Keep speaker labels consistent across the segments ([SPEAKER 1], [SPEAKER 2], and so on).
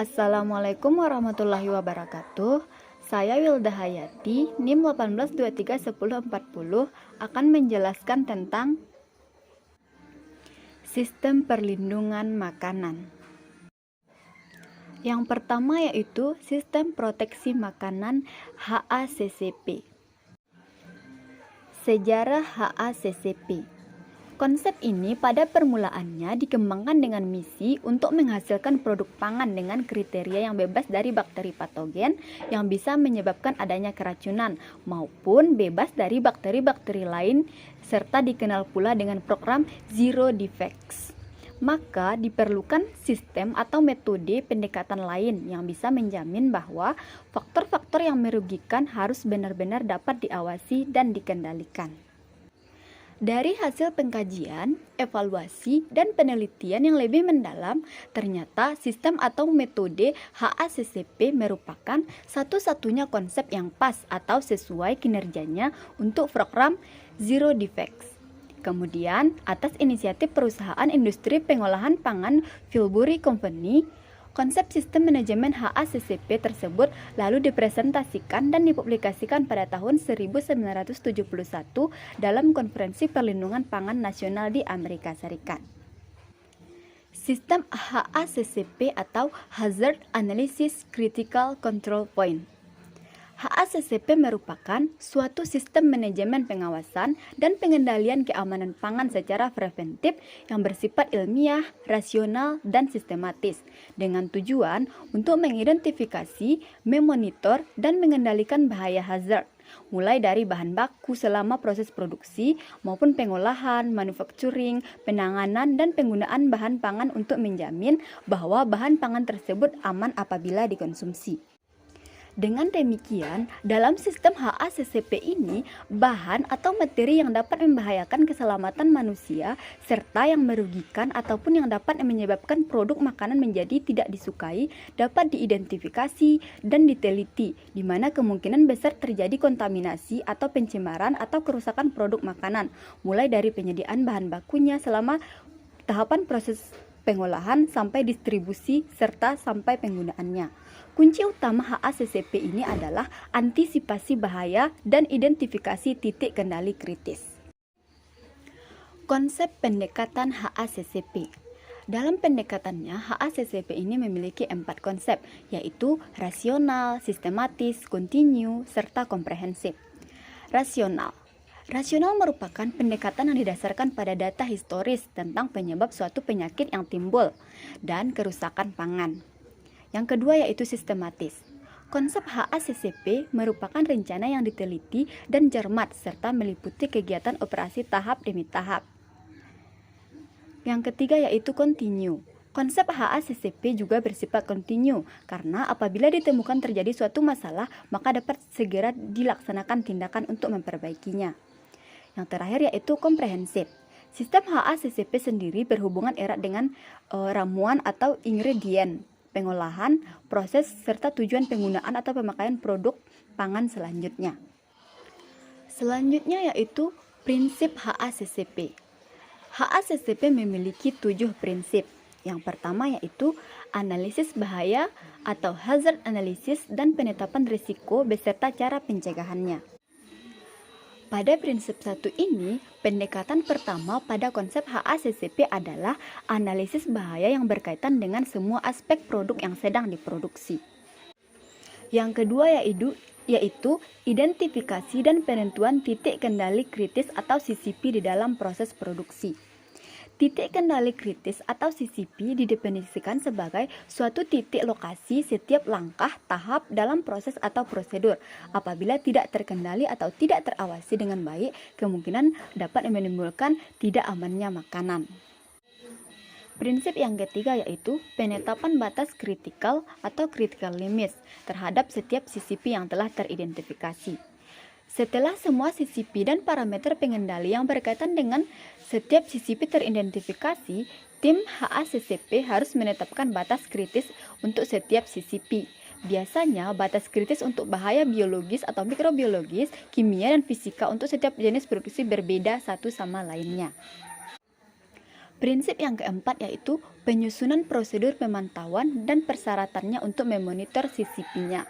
[SPEAKER 1] Assalamualaikum warahmatullahi wabarakatuh. Saya Wilda Hayati, NIM 18231040 akan menjelaskan tentang sistem perlindungan makanan. Yang pertama yaitu sistem proteksi makanan HACCP. Sejarah HACCP. Konsep ini pada permulaannya dikembangkan dengan misi untuk menghasilkan produk pangan dengan kriteria yang bebas dari bakteri patogen yang bisa menyebabkan adanya keracunan maupun bebas dari bakteri-bakteri lain serta dikenal pula dengan program Zero Defects. Maka diperlukan sistem atau metode pendekatan lain yang bisa menjamin bahwa faktor-faktor yang merugikan harus benar-benar dapat diawasi dan dikendalikan. Dari hasil pengkajian, evaluasi, dan penelitian yang lebih mendalam, ternyata sistem atau metode HACCP merupakan satu-satunya konsep yang pas atau sesuai kinerjanya untuk program Zero Defects. Kemudian, atas inisiatif perusahaan industri pengolahan pangan Filbury Company, konsep sistem manajemen HACCP tersebut lalu dipresentasikan dan dipublikasikan pada tahun 1971 dalam Konferensi Perlindungan Pangan Nasional di Amerika Serikat. Sistem HACCP atau Hazard Analysis Critical Control Point. HACCP merupakan suatu sistem manajemen pengawasan dan pengendalian keamanan pangan secara preventif yang bersifat ilmiah, rasional, dan sistematis dengan tujuan untuk mengidentifikasi, memonitor, dan mengendalikan bahaya hazard mulai dari bahan baku selama proses produksi maupun pengolahan, manufacturing, penanganan, dan penggunaan bahan pangan untuk menjamin bahwa bahan pangan tersebut aman apabila dikonsumsi. Dengan demikian, dalam sistem HACCP ini, bahan atau materi yang dapat membahayakan keselamatan manusia serta yang merugikan ataupun yang dapat menyebabkan produk makanan menjadi tidak disukai dapat diidentifikasi dan diteliti, di mana kemungkinan besar terjadi kontaminasi atau pencemaran atau kerusakan produk makanan, mulai dari penyediaan bahan bakunya selama tahapan proses pengolahan sampai distribusi serta sampai penggunaannya. Kunci utama HACCP ini adalah antisipasi bahaya dan identifikasi titik kendali kritis. Konsep pendekatan HACCP. Dalam pendekatannya, HACCP ini memiliki 4 konsep, yaitu rasional, sistematis, kontinu, serta komprehensif. Rasional. Rasional merupakan pendekatan yang didasarkan pada data historis tentang penyebab suatu penyakit yang timbul dan kerusakan pangan. Yang kedua yaitu sistematis. Konsep HACCP merupakan rencana yang diteliti dan cermat serta meliputi kegiatan operasi tahap demi tahap. Yang ketiga yaitu kontinu. Konsep HACCP juga bersifat kontinu karena apabila ditemukan terjadi suatu masalah, maka dapat segera dilaksanakan tindakan untuk memperbaikinya. Yang terakhir yaitu komprehensif. Sistem HACCP sendiri berhubungan erat dengan ramuan atau ingredient, pengolahan, proses, serta tujuan penggunaan atau pemakaian produk pangan selanjutnya. Selanjutnya yaitu prinsip HACCP. HACCP memiliki 7 prinsip. Yang pertama yaitu analisis bahaya atau hazard analysis dan penetapan risiko beserta cara pencegahannya. Pada prinsip 1 ini, pendekatan pertama pada konsep HACCP adalah analisis bahaya yang berkaitan dengan semua aspek produk yang sedang diproduksi. Yang kedua yaitu identifikasi dan penentuan titik kendali kritis atau CCP di dalam proses produksi. Titik kendali kritis atau CCP didefinisikan sebagai suatu titik lokasi setiap langkah tahap dalam proses atau prosedur. Apabila tidak terkendali atau tidak terawasi dengan baik, kemungkinan dapat menimbulkan tidak amannya makanan. Prinsip yang ketiga yaitu penetapan batas kritikal atau critical limits terhadap setiap CCP yang telah teridentifikasi. Setelah semua CCP dan parameter pengendali yang berkaitan dengan setiap CCP teridentifikasi, tim HACCP harus menetapkan batas kritis untuk setiap CCP. Biasanya, batas kritis untuk bahaya biologis atau mikrobiologis, kimia, dan fisika untuk setiap jenis produksi berbeda satu sama lainnya. Prinsip yang keempat yaitu penyusunan prosedur pemantauan dan persyaratannya untuk memonitor CCP-nya.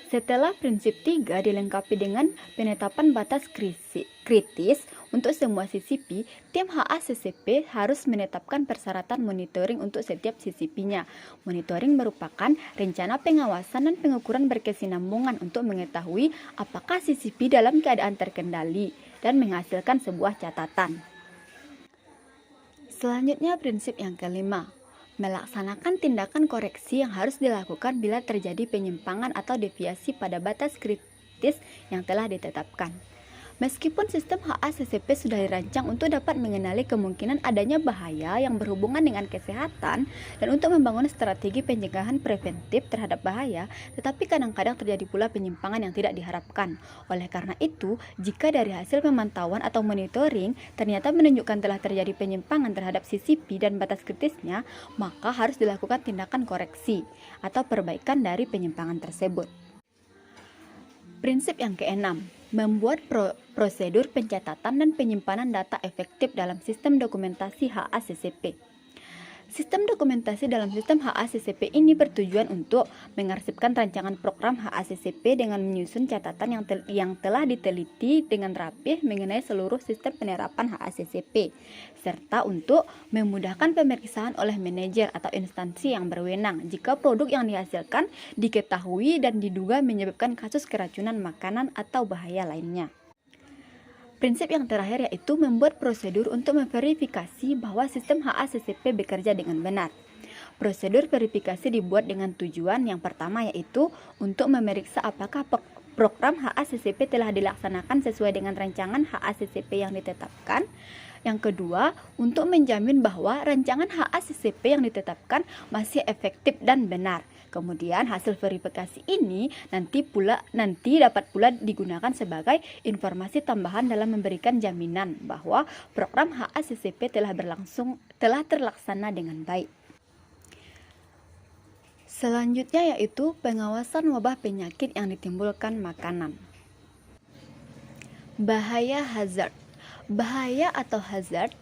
[SPEAKER 1] Setelah prinsip 3 dilengkapi dengan penetapan batas kritis untuk semua CCP, tim HACCP harus menetapkan persyaratan monitoring untuk setiap CCP-nya. Monitoring merupakan rencana pengawasan dan pengukuran berkesinambungan untuk mengetahui apakah CCP dalam keadaan terkendali dan menghasilkan sebuah catatan. Selanjutnya prinsip yang kelima, melaksanakan tindakan koreksi yang harus dilakukan bila terjadi penyimpangan atau deviasi pada batas kritis yang telah ditetapkan. Meskipun sistem HACCP sudah dirancang untuk dapat mengenali kemungkinan adanya bahaya yang berhubungan dengan kesehatan dan untuk membangun strategi pencegahan preventif terhadap bahaya, tetapi kadang-kadang terjadi pula penyimpangan yang tidak diharapkan. Oleh karena itu, jika dari hasil pemantauan atau monitoring ternyata menunjukkan telah terjadi penyimpangan terhadap CCP dan batas kritisnya, maka harus dilakukan tindakan koreksi atau perbaikan dari penyimpangan tersebut. Prinsip yang keenam, membuat prosedur pencatatan dan penyimpanan data efektif dalam sistem dokumentasi HACCP. Sistem dokumentasi dalam sistem HACCP ini bertujuan untuk mengarsipkan rancangan program HACCP dengan menyusun catatan yang telah diteliti dengan rapih mengenai seluruh sistem penerapan HACCP, serta untuk memudahkan pemeriksaan oleh manajer atau instansi yang berwenang jika produk yang dihasilkan diketahui dan diduga menyebabkan kasus keracunan makanan atau bahaya lainnya. Prinsip yang terakhir yaitu membuat prosedur untuk memverifikasi bahwa sistem HACCP bekerja dengan benar. Prosedur verifikasi dibuat dengan tujuan yang pertama yaitu untuk memeriksa apakah program HACCP telah dilaksanakan sesuai dengan rancangan HACCP yang ditetapkan. Yang kedua, untuk menjamin bahwa rancangan HACCP yang ditetapkan masih efektif dan benar. Kemudian hasil verifikasi ini nanti dapat pula digunakan sebagai informasi tambahan dalam memberikan jaminan bahwa program HACCP telah terlaksana dengan baik. Selanjutnya yaitu pengawasan wabah penyakit yang ditimbulkan makanan. Bahaya hazard. Bahaya atau hazard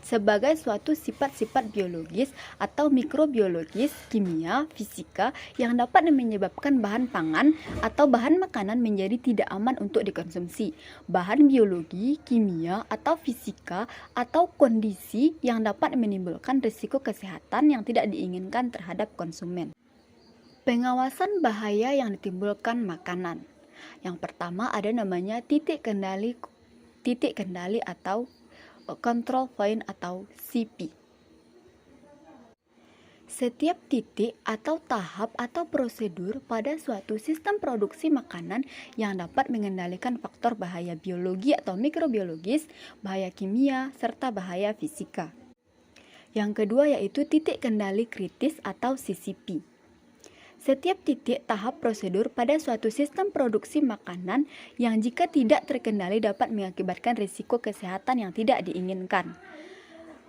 [SPEAKER 1] sebagai suatu sifat-sifat biologis atau mikrobiologis, kimia, fisika yang dapat menyebabkan bahan pangan atau bahan makanan menjadi tidak aman untuk dikonsumsi. Bahan biologi, kimia, atau fisika atau kondisi yang dapat menimbulkan risiko kesehatan yang tidak diinginkan terhadap konsumen. Pengawasan bahaya yang ditimbulkan makanan. Yang pertama ada namanya titik kendali atau control point atau CP. Setiap titik atau tahap atau prosedur pada suatu sistem produksi makanan yang dapat mengendalikan faktor bahaya biologi atau mikrobiologis, bahaya kimia, serta bahaya fisika. Yang kedua yaitu titik kendali kritis atau CCP. Setiap titik tahap prosedur pada suatu sistem produksi makanan yang jika tidak terkendali dapat mengakibatkan risiko kesehatan yang tidak diinginkan.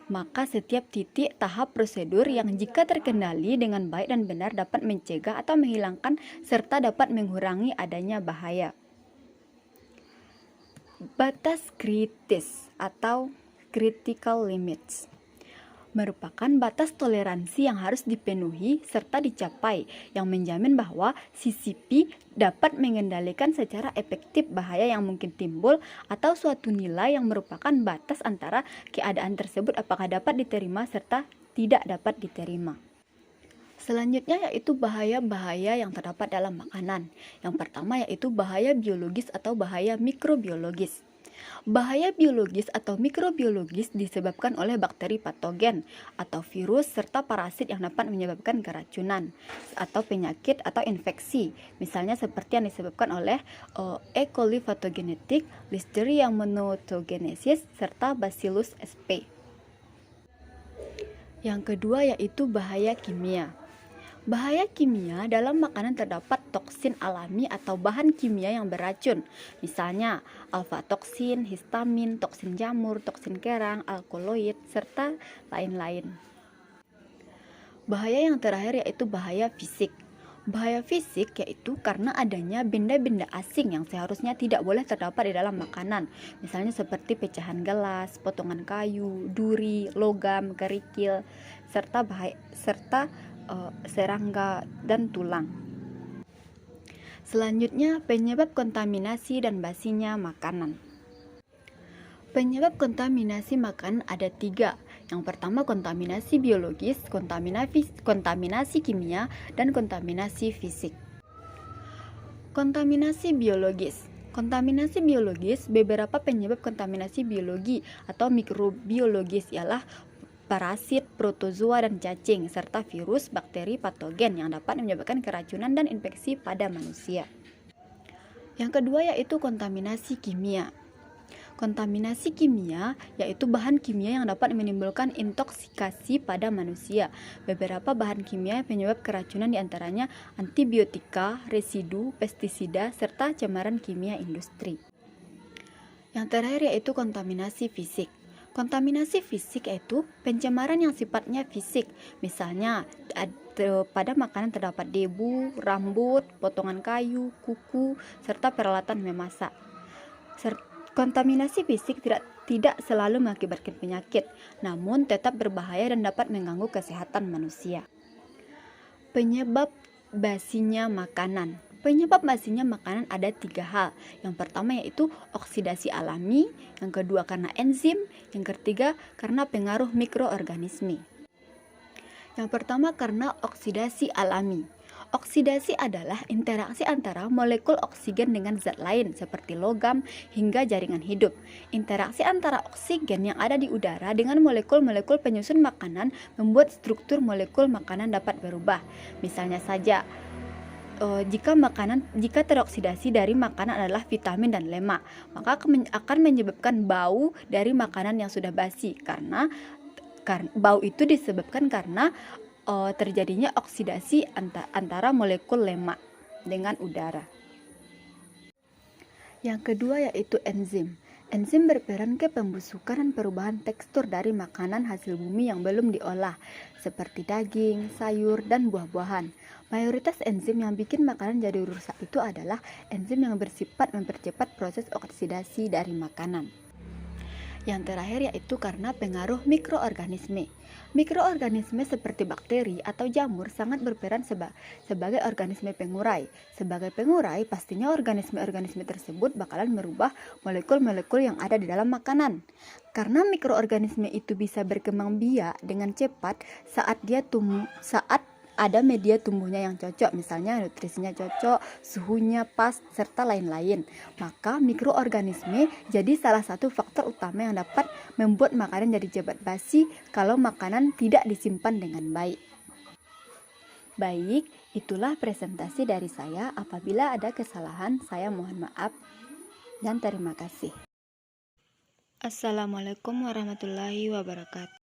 [SPEAKER 1] Maka setiap titik tahap prosedur yang jika terkendali dengan baik dan benar dapat mencegah atau menghilangkan serta dapat mengurangi adanya bahaya. Batas kritis atau critical limits merupakan batas toleransi yang harus dipenuhi serta dicapai yang menjamin bahwa CCP dapat mengendalikan secara efektif bahaya yang mungkin timbul atau suatu nilai yang merupakan batas antara keadaan tersebut apakah dapat diterima serta tidak dapat diterima. Selanjutnya yaitu bahaya-bahaya yang terdapat dalam makanan. Yang pertama yaitu bahaya biologis atau bahaya mikrobiologis. Bahaya biologis atau mikrobiologis disebabkan oleh bakteri patogen atau virus serta parasit yang dapat menyebabkan keracunan atau penyakit atau infeksi. Misalnya seperti yang disebabkan oleh E. coli patogenetik, Listeria monocytogenesis, serta Bacillus sp. Yang kedua yaitu bahaya kimia. Bahaya kimia dalam makanan terdapat toksin alami atau bahan kimia yang beracun, misalnya alfa-toksin, histamin, toksin jamur, toksin kerang, alkaloid, serta lain-lain. Bahaya yang terakhir yaitu bahaya fisik. Bahaya fisik yaitu karena adanya benda-benda asing yang seharusnya tidak boleh terdapat di dalam makanan, misalnya seperti pecahan gelas, potongan kayu, duri, logam, kerikil, serta serangga dan tulang. Selanjutnya, penyebab kontaminasi dan basinya makanan. Penyebab kontaminasi makanan ada 3. Yang pertama kontaminasi biologis, kontaminasi kimia, dan kontaminasi fisik. Kontaminasi biologis. Kontaminasi biologis, beberapa penyebab kontaminasi biologi atau mikrobiologis ialah parasit, protozoa, dan cacing, serta virus, bakteri, patogen yang dapat menyebabkan keracunan dan infeksi pada manusia. Yang kedua yaitu kontaminasi kimia. Kontaminasi kimia yaitu bahan kimia yang dapat menimbulkan intoksikasi pada manusia. Beberapa bahan kimia penyebab keracunan diantaranya antibiotika, residu, pestisida, serta cemaran kimia industri. Yang terakhir yaitu kontaminasi fisik. Kontaminasi fisik yaitu pencemaran yang sifatnya fisik. Misalnya pada makanan terdapat debu, rambut, potongan kayu, kuku, serta peralatan memasak. Kontaminasi fisik tidak selalu mengakibatkan penyakit, namun tetap berbahaya dan dapat mengganggu kesehatan manusia. Penyebab basinya makanan. Penyebab basinya makanan ada 3 hal. Yang pertama yaitu oksidasi alami, yang kedua karena enzim, yang ketiga karena pengaruh mikroorganisme. Yang pertama karena oksidasi alami. Oksidasi adalah interaksi antara molekul oksigen dengan zat lain seperti logam hingga jaringan hidup. Interaksi antara oksigen yang ada di udara dengan molekul-molekul penyusun makanan membuat struktur molekul makanan dapat berubah. Misalnya saja, jika teroksidasi dari makanan adalah vitamin dan lemak, maka akan menyebabkan bau dari makanan yang sudah basi karena bau itu disebabkan karena terjadinya oksidasi antara molekul lemak dengan udara. Yang kedua yaitu enzim. Enzim berperan ke pembusukan dan perubahan tekstur dari makanan hasil bumi yang belum diolah, seperti daging, sayur, dan buah-buahan. Mayoritas enzim yang bikin makanan jadi rusak itu adalah enzim yang bersifat mempercepat proses oksidasi dari makanan. Yang terakhir yaitu karena pengaruh mikroorganisme. Mikroorganisme seperti bakteri atau jamur sangat berperan sebagai organisme pengurai. Sebagai pengurai, pastinya organisme-organisme tersebut bakalan merubah molekul-molekul yang ada di dalam makanan. Karena mikroorganisme itu bisa berkembang biak dengan cepat saat ada media tumbuhnya yang cocok, misalnya nutrisinya cocok, suhunya pas, serta lain-lain. Maka mikroorganisme jadi salah satu faktor utama yang dapat membuat makanan jadi cepat basi kalau makanan tidak disimpan dengan baik. Baik, itulah presentasi dari saya. Apabila ada kesalahan, saya mohon maaf dan terima kasih. Assalamualaikum warahmatullahi wabarakatuh.